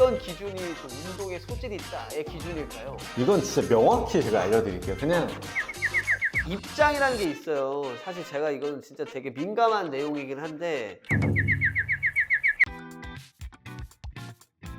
어떤 기준이 좀 운동에 소질이 있다의 기준일까요? 이건 진짜 명확히 제가 알려드릴게요. 그냥 입장이라는 게 있어요. 사실 제가 이거는 진짜 되게 민감한 내용이긴 한데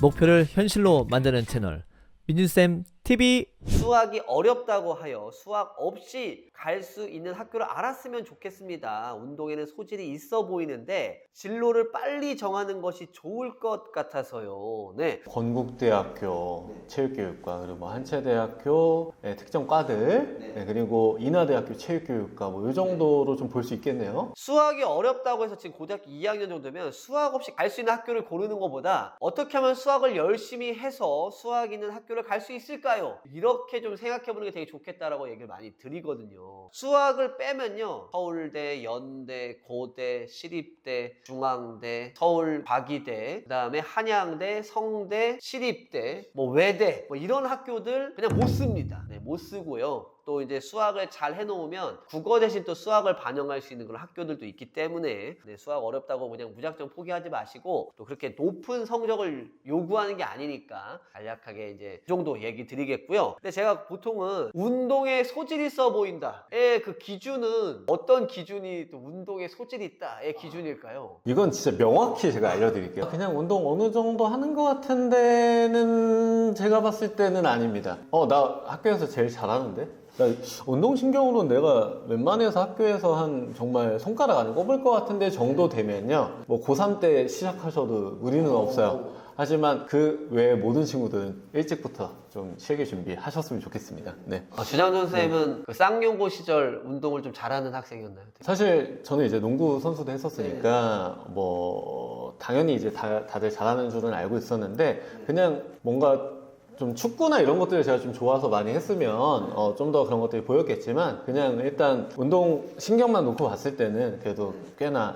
목표를 현실로 만드는 채널 민준쌤 TV. 수학이 어렵다고 하여 수학 없이 갈 수 있는 학교를 알았으면 좋겠습니다. 운동에는 소질이 있어 보이는데 진로를 빨리 정하는 것이 좋을 것 같아서요. 네. 건국대학교 체육교육과 그리고 뭐 한체대학교 특정 과들 그리고 인하대학교 체육교육과 뭐 이 정도로 좀 볼 수 있겠네요. 수학이 어렵다고 해서 지금 고등학교 2학년 정도면 수학 없이 갈 수 있는 학교를 고르는 것보다 어떻게 하면 수학을 열심히 해서 수학 있는 학교를 갈 수 있을까요? 이렇게 좀 생각해보는 게 되게 좋겠다라고 얘기를 많이 드리거든요. 수학을 빼면요, 서울대, 연대, 고대, 시립대, 중앙대, 서울 과기대, 그 다음에 한양대, 성대, 시립대, 뭐 외대, 뭐 이런 학교들 그냥 못 씁니다. 네, 못 쓰고요. 또 이제 수학을 잘 해놓으면 국어 대신 또 수학을 반영할 수 있는 그런 학교들도 있기 때문에 네, 수학 어렵다고 그냥 무작정 포기하지 마시고 또 그렇게 높은 성적을 요구하는 게 아니니까 간략하게 이제 이 정도 얘기 드리겠고요. 근데 제가 보통은 운동에 소질이 있어 보인다의 그 기준은 어떤 기준이 또 운동에 소질이 있다의 기준일까요? 이건 진짜 명확히 제가 알려드릴게요. 그냥 운동 어느 정도 하는 것 같은 데는 제가 봤을 때는 아닙니다. 나 학교에서 제일 잘하는데? 나 운동신경으로는 내가 웬만해서 학교에서 한 정말 손가락 안에 꼽을 것 같은데 정도 되면요, 뭐 고3 때 시작하셔도 무리는 없어요. 하지만 그 외의 모든 친구들은 일찍부터 좀 실기 준비하셨으면 좋겠습니다. 네. 주장전 쌤은 그 쌍용고 시절 운동을 좀 잘하는 학생이었나요? 사실 저는 이제 농구 선수도 했었으니까 뭐 당연히 이제 다들 잘하는 줄은 알고 있었는데, 그냥 뭔가 좀 축구나 이런 것들을 제가 좀 좋아서 많이 했으면 좀 더 그런 것들이 보였겠지만, 그냥 일단 운동 신경만 놓고 봤을 때는 그래도 꽤나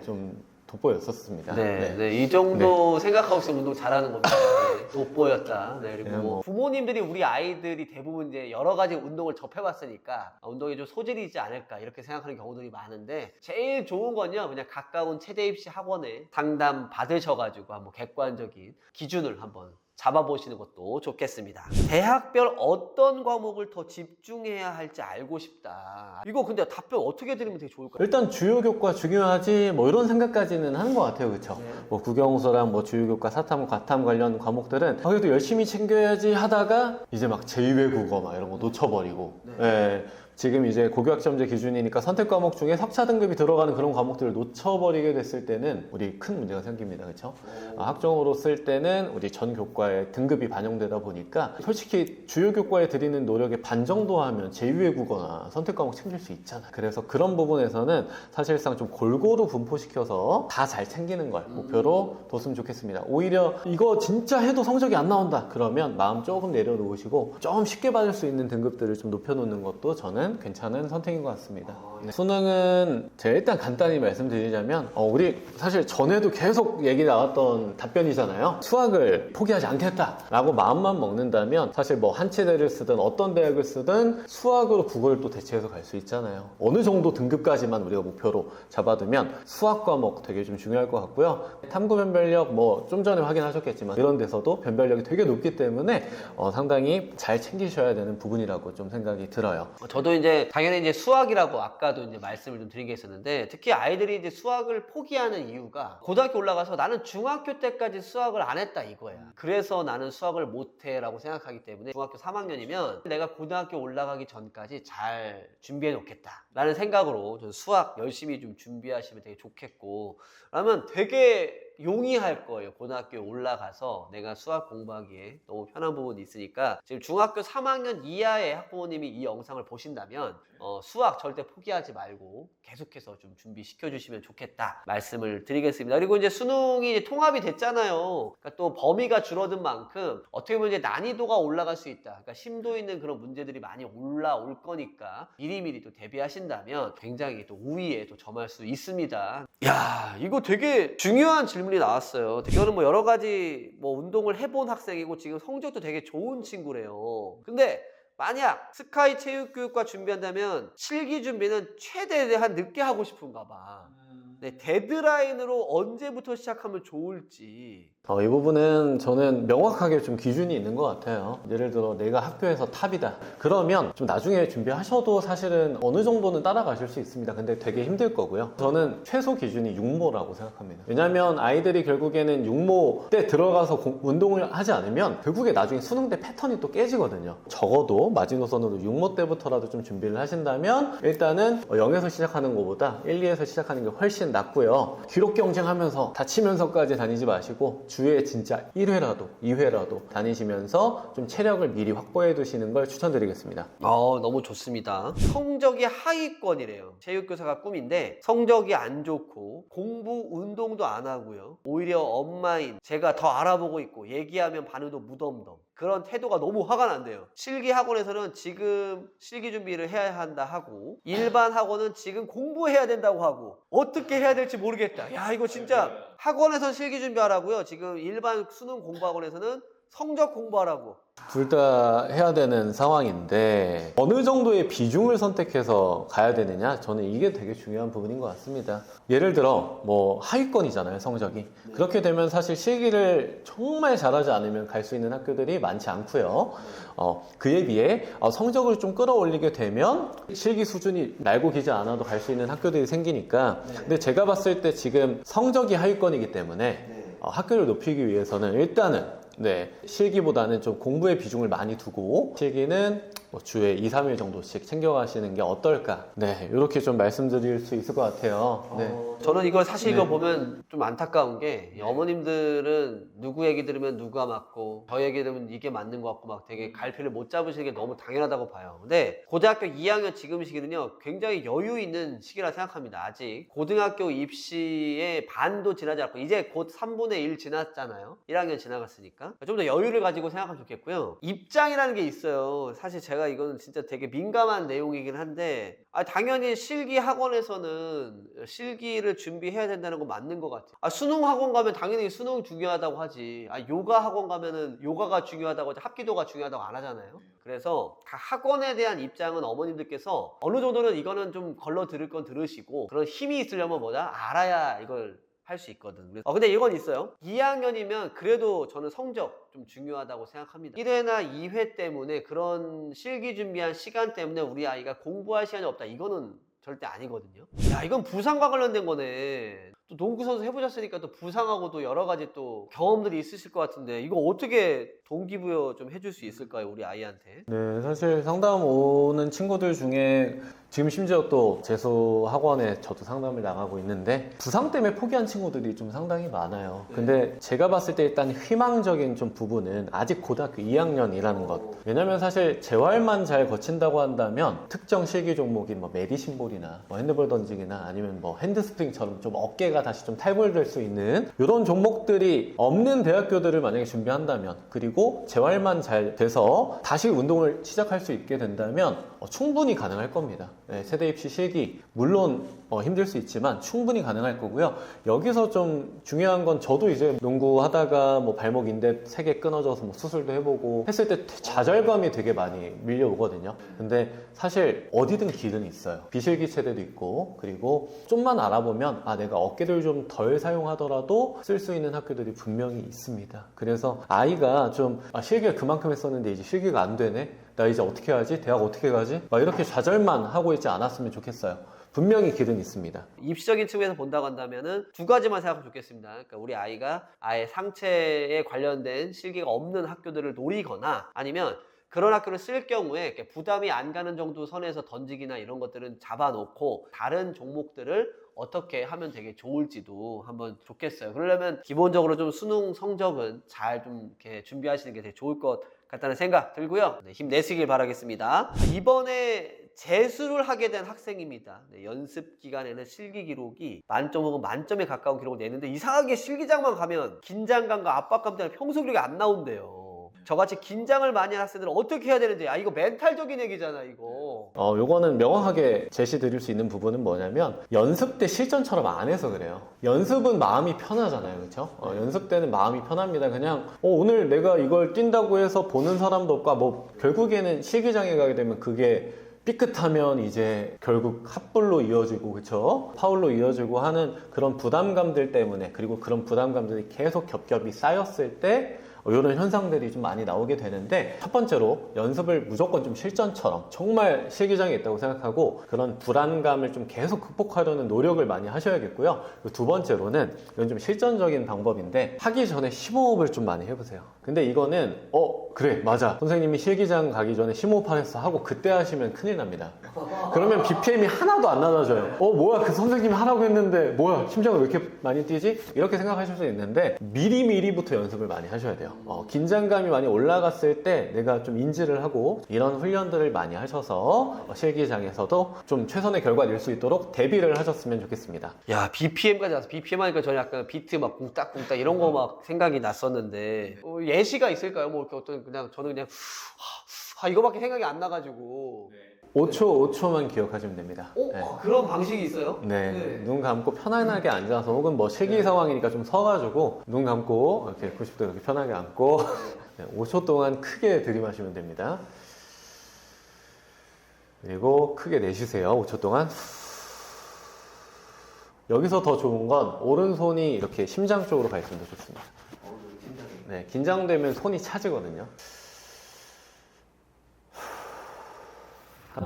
좀 돋보였었습니다. 이 정도 생각하고 있으면 운동 잘하는 겁니다. 네, 돋보였다. 네, 그리고 뭐 부모님들이 우리 아이들이 대부분 이제 여러 가지 운동을 접해봤으니까 운동에 좀 소질이 있지 않을까 이렇게 생각하는 경우들이 많은데, 제일 좋은 건요, 그냥 가까운 체대 입시 학원에 상담 받으셔가지고 한번 객관적인 기준을 한번 잡아보시는 것도 좋겠습니다. 대학별 어떤 과목을 더 집중해야 할지 알고 싶다. 이거 근데 답변 어떻게 드리면 되게 좋을까요? 일단 주요 교과 중요하지 뭐 이런 생각까지는 하는 것 같아요. 그렇죠? 뭐 국영수랑 뭐 주요 교과 사탐, 과탐 관련 과목들은 그래도 열심히 챙겨야지 하다가 이제 막 제2외국어 막 이런 거 놓쳐버리고, 지금 이제 고교학점제 기준이니까 선택 과목 중에 석차 등급이 들어가는 그런 과목들을 놓쳐버리게 됐을 때는 우리 큰 문제가 생깁니다. 그렇죠? 학종으로 쓸 때는 우리 전 교과에 등급이 반영되다 보니까 솔직히 주요 교과에 들이는 노력의 반 정도 하면 제2외국어나 선택 과목 챙길 수 있잖아. 그래서 그런 부분에서는 사실상 좀 골고루 분포시켜서 다 잘 챙기는 걸 목표로 뒀으면 좋겠습니다. 오히려 이거 진짜 해도 성적이 안 나온다 그러면 마음 조금 내려놓으시고 좀 쉽게 받을 수 있는 등급들을 좀 높여놓는 것도 저는 괜찮은 선택인 것 같습니다. 수능은 제가 일단 간단히 말씀드리자면 우리 사실 전에도 계속 얘기 나왔던 답변이잖아요. 수학을 포기하지 않겠다라고 마음만 먹는다면 사실 뭐 한치대를 쓰든 어떤 대학을 쓰든 수학으로 국어를 또 대체해서 갈 수 있잖아요. 어느 정도 등급까지만 우리가 목표로 잡아두면 수학 과목 되게 좀 중요할 것 같고요. 탐구 변별력 뭐 좀 전에 확인하셨겠지만 이런 데서도 변별력이 되게 높기 때문에 상당히 잘 챙기셔야 되는 부분이라고 좀 생각이 들어요. 저도 이제 당연히 이제 수학이라고 아까도 이제 말씀을 좀 드린 게 있었는데, 특히 아이들이 이제 수학을 포기하는 이유가 고등학교 올라가서 나는 중학교 때까지 수학을 안 했다 이거야. 그래서 나는 수학을 못해라고 생각하기 때문에 중학교 3학년이면 내가 고등학교 올라가기 전까지 잘 준비해 놓겠다 라는 생각으로 저는 수학 열심히 좀 준비하시면 되게 좋겠고, 그러면 되게 용이할 거예요. 고등학교에 올라가서 내가 수학 공부하기에 너무 편한 부분이 있으니까 지금 중학교 3학년 이하의 학부모님이 이 영상을 보신다면 수학 절대 포기하지 말고 계속해서 좀 준비시켜 주시면 좋겠다 말씀을 드리겠습니다. 그리고 이제 수능이 이제 통합이 됐잖아요. 그러니까 또 범위가 줄어든 만큼 어떻게 보면 이제 난이도가 올라갈 수 있다. 그러니까 심도 있는 그런 문제들이 많이 올라올 거니까 미리미리 또 대비하신다면 굉장히 또 우위에 또 점할 수 있습니다. 야, 이거 되게 중요한 질문이 나왔어요. 이거는 뭐 여러 가지 뭐 운동을 해본 학생이고 지금 성적도 되게 좋은 친구래요. 근데 만약 스카이 체육교육과 준비한다면 실기 준비는 최대한 늦게 하고 싶은가 봐. 네, 데드라인으로 언제부터 시작하면 좋을지. 이 부분은 저는 명확하게 좀 기준이 있는 것 같아요. 예를 들어 내가 학교에서 탑이다. 그러면 좀 나중에 준비하셔도 사실은 어느 정도는 따라가실 수 있습니다. 근데 되게 힘들 거고요. 저는 최소 기준이 육모라고 생각합니다. 왜냐하면 아이들이 결국에는 육모 때 들어가서 운동을 하지 않으면 결국에 나중에 수능 때 패턴이 또 깨지거든요. 적어도 마지노선으로 육모 때부터라도 좀 준비를 하신다면 일단은 0에서 시작하는 것보다 1, 2에서 시작하는 게 훨씬 낫고요. 기록 경쟁하면서 다치면서까지 다니지 마시고 주에 진짜 1회라도 2회라도 다니시면서 좀 체력을 미리 확보해 두시는 걸 추천드리겠습니다. 너무 좋습니다. 성적이 하위권이래요. 체육교사가 꿈인데 성적이 안 좋고 공부, 운동도 안 하고요. 오히려 엄마인 제가 더 알아보고 있고 얘기하면 반응도 무덤덤. 그런 태도가 너무 화가 난대요. 실기 학원에서는 지금 실기 준비를 해야 한다 하고 일반 학원은 지금 공부해야 된다고 하고 어떻게 해야 될지 모르겠다. 야, 이거 진짜 학원에서는 실기 준비하라고요. 지금 일반 수능 공부학원에서는 성적 공부하라고. 둘 다 해야 되는 상황인데 어느 정도의 비중을 선택해서 가야 되느냐, 저는 이게 되게 중요한 부분인 것 같습니다. 예를 들어 뭐 하위권이잖아요, 성적이. 그렇게 되면 사실 실기를 정말 잘하지 않으면 갈 수 있는 학교들이 많지 않고요. 그에 비해 성적을 좀 끌어올리게 되면 실기 수준이 날고 기지 않아도 갈 수 있는 학교들이 생기니까. 근데 제가 봤을 때 지금 성적이 하위권이기 때문에 학교를 높이기 위해서는 일단은 실기보다는 좀 공부에 비중을 많이 두고 실기는 뭐 주에 2, 3일 정도씩 챙겨가시는 게 어떨까. 이렇게 좀 말씀드릴 수 있을 것 같아요. 저는 이걸 사실 이거 보면 좀 안타까운 게 어머님들은 누구 얘기 들으면 누가 맞고 저 얘기 들으면 이게 맞는 것 같고 막 되게 갈피를 못 잡으시는 게 너무 당연하다고 봐요. 근데 고등학교 2학년 지금 시기는요 굉장히 여유 있는 시기라 생각합니다. 아직 고등학교 입시의 반도 지나지 않고 이제 곧 3분의 1 지났잖아요. 1학년 지나갔으니까 좀 더 여유를 가지고 생각하면 좋겠고요. 입장이라는 게 있어요. 사실 제가 이거는 진짜 되게 민감한 내용이긴 한데 당연히 실기 학원에서는 실기를 준비해야 된다는 건 맞는 것 같아요. 수능 학원 가면 당연히 수능 중요하다고 하지. 요가 학원 가면은 요가가 중요하다고 하지 합기도가 중요하다고 안 하잖아요. 그래서 학원에 대한 입장은 어머님들께서 어느 정도는 이거는 좀 걸러 들을 건 들으시고 그런 힘이 있으려면 알아야 이걸 할 수 있거든. 근데 이건 있어요. 2학년이면 그래도 저는 성적 좀 중요하다고 생각합니다. 1회나 2회 때문에 그런 실기 준비한 시간 때문에 우리 아이가 공부할 시간이 없다. 이거는 절대 아니거든요. 야, 이건 부상과 관련된 거네. 또 농구 선수 해보셨으니까 또 부상하고도 여러 가지 또 경험들이 있으실 것 같은데 이거 어떻게 동기부여 좀 해줄 수 있을까요, 우리 아이한테? 사실 상담 오는 친구들 중에 지금 심지어 또 재수 학원에 저도 상담을 나가고 있는데 부상 때문에 포기한 친구들이 좀 상당히 많아요. 근데 제가 봤을 때 일단 희망적인 좀 부분은 아직 고등학교 2학년이라는 것. 왜냐면 사실 재활만 잘 거친다고 한다면 특정 실기 종목인 뭐 메디신볼이나 뭐 핸드볼 던지기나 아니면 뭐 핸드스프링처럼 좀 어깨가 다시 좀 탈불될 수 있는 이런 종목들이 없는 대학교들을 만약에 준비한다면, 그리고 재활만 잘 돼서 다시 운동을 시작할 수 있게 된다면 충분히 가능할 겁니다. 세대 입시 실기 물론 힘들 수 있지만 충분히 가능할 거고요. 여기서 좀 중요한 건 저도 이제 농구 하다가 뭐 발목 인대 3개 끊어져서 뭐 수술도 해보고 했을 때 좌절감이 되게 많이 밀려오거든요. 근데 사실 어디든 길은 있어요. 비실기 체대도 있고, 그리고 좀만 알아보면 내가 어깨를 좀 덜 사용하더라도 쓸 수 있는 학교들이 분명히 있습니다. 그래서 아이가 좀 실기를 그만큼 했었는데 이제 실기가 안 되네, 나 이제 어떻게 하지? 대학 어떻게 가지? 막 이렇게 좌절만 하고 있지 않았으면 좋겠어요. 분명히 길은 있습니다. 입시적인 측면에서 본다고 한다면은 두 가지만 생각하면 좋겠습니다. 그러니까 우리 아이가 아예 상체에 관련된 실기가 없는 학교들을 노리거나 아니면 그런 학교를 쓸 경우에 부담이 안 가는 정도 선에서 던지기나 이런 것들은 잡아놓고 다른 종목들을 어떻게 하면 되게 좋을지도 한번 좋겠어요. 그러려면 기본적으로 좀 수능 성적은 잘 좀 이렇게 준비하시는 게 되게 좋을 것 같다는 생각 들고요. 힘내시길 바라겠습니다. 이번에 재수를 하게 된 학생입니다. 연습 기간에는 실기 기록이 만점 혹은 만점에 가까운 기록을 내는데 이상하게 실기장만 가면 긴장감과 압박감 때문에 평소 기록이 안 나온대요. 저같이 긴장을 많이 한 학생들은 어떻게 해야 되는지, 이거 멘탈적인 얘기잖아, 이거. 요거는 명확하게 제시 드릴 수 있는 부분은 뭐냐면 연습 때 실전처럼 안 해서 그래요. 연습은 마음이 편하잖아요, 그렇죠? 연습 때는 마음이 편합니다. 그냥 오늘 내가 이걸 뛴다고 해서 보는 사람도 없고, 뭐 결국에는 실기장에 가게 되면 그게 삐끗하면 이제 결국 합불로 이어지고 그쵸? 파울로 이어지고 하는 그런 부담감들 때문에 그리고 그런 부담감들이 계속 겹겹이 쌓였을 때 이런 현상들이 좀 많이 나오게 되는데 첫 번째로 연습을 무조건 좀 실전처럼 정말 실기장에 있다고 생각하고 그런 불안감을 좀 계속 극복하려는 노력을 많이 하셔야겠고요. 그리고 두 번째로는 이건 좀 실전적인 방법인데 하기 전에 심호흡을 좀 많이 해보세요. 근데 이거는 그래 맞아 선생님이 실기장 가기 전에 심호흡 하랬어 하고 그때 하시면 큰일 납니다. 그러면 BPM이 하나도 안 낮아져요. 뭐야 그 선생님이 하라고 했는데 뭐야 심장을 왜 이렇게 많이 뛰지? 이렇게 생각하실 수 있는데 미리미리부터 연습을 많이 하셔야 돼요. 긴장감이 많이 올라갔을 때 내가 좀 인지를 하고 이런 훈련들을 많이 하셔서 실기장에서도 좀 최선의 결과 낼 수 있도록 대비를 하셨으면 좋겠습니다. 야, BPM까지 와서 BPM 하니까 저는 약간 비트 막 쿵딱쿵딱 이런 거 막 생각이 났었는데 예시가 있을까요? 뭐 이렇게 어떤 그냥 저는 그냥 이거밖에 생각이 안 나가지고 5초만 기억하시면 됩니다. 네. 그런 방식이 있어요? 네. 눈 감고 편안하게 앉아서 혹은 뭐 실기 상황이니까 좀 서가지고 눈 감고 이렇게 90도 이렇게 편하게 앉고 5초 동안 크게 들이마시면 됩니다. 그리고 크게 내쉬세요. 5초 동안. 여기서 더 좋은 건 오른손이 이렇게 심장 쪽으로 가 있으면 더 좋습니다. 네, 긴장되면 손이 차지거든요.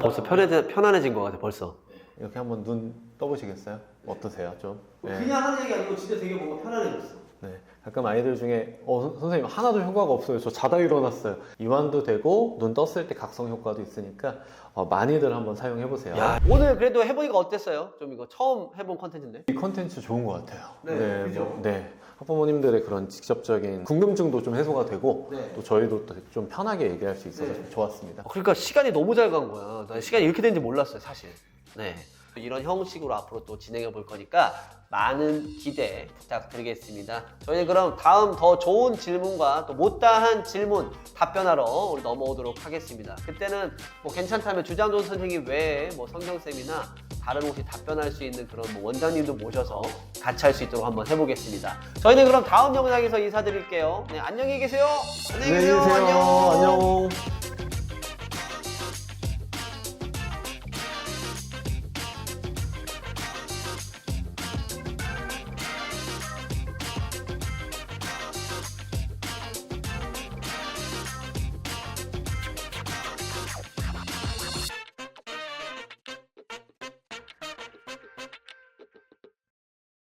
벌써 편안해진 것 같아 벌써. 이렇게 한번 눈 떠보시겠어요? 어떠세요? 좀? 네. 그냥 하는 얘기 아니고 진짜 되게 뭔가 편안해졌어. 네. 가끔 아이들 중에 선생님 하나도 효과가 없어요. 저 자다 일어났어요. 이완도 되고 눈 떴을 때 각성 효과도 있으니까 많이들 한번 사용해 보세요. 야, 오늘 그래도 해보니까 어땠어요? 좀 이거 처음 해본 컨텐츠인데? 이 컨텐츠 좋은 것 같아요. 네, 그죠? 네. 학부모님들의 그런 직접적인 궁금증도 좀 해소가 되고 네. 또 저희도 또 좀 편하게 얘기할 수 있어서 네. 좀 좋았습니다. 그러니까 시간이 너무 잘 간 거야. 나 시간이 이렇게 되는지 몰랐어요, 사실. 네. 이런 형식으로 앞으로 또 진행해 볼 거니까 많은 기대 부탁드리겠습니다. 저희는 그럼 다음 더 좋은 질문과 또 못다한 질문 답변하러 우리 넘어오도록 하겠습니다. 그때는 뭐 괜찮다면 주장돈 선생님 외에 뭐 성경쌤이나 다른 혹시 답변할 수 있는 그런 뭐 원장님도 모셔서 같이 할 수 있도록 한번 해보겠습니다. 저희는 그럼 다음 영상에서 인사드릴게요. 네, 안녕히 계세요. 안녕히 계세요. 안녕히 계세요. 안녕. 안녕.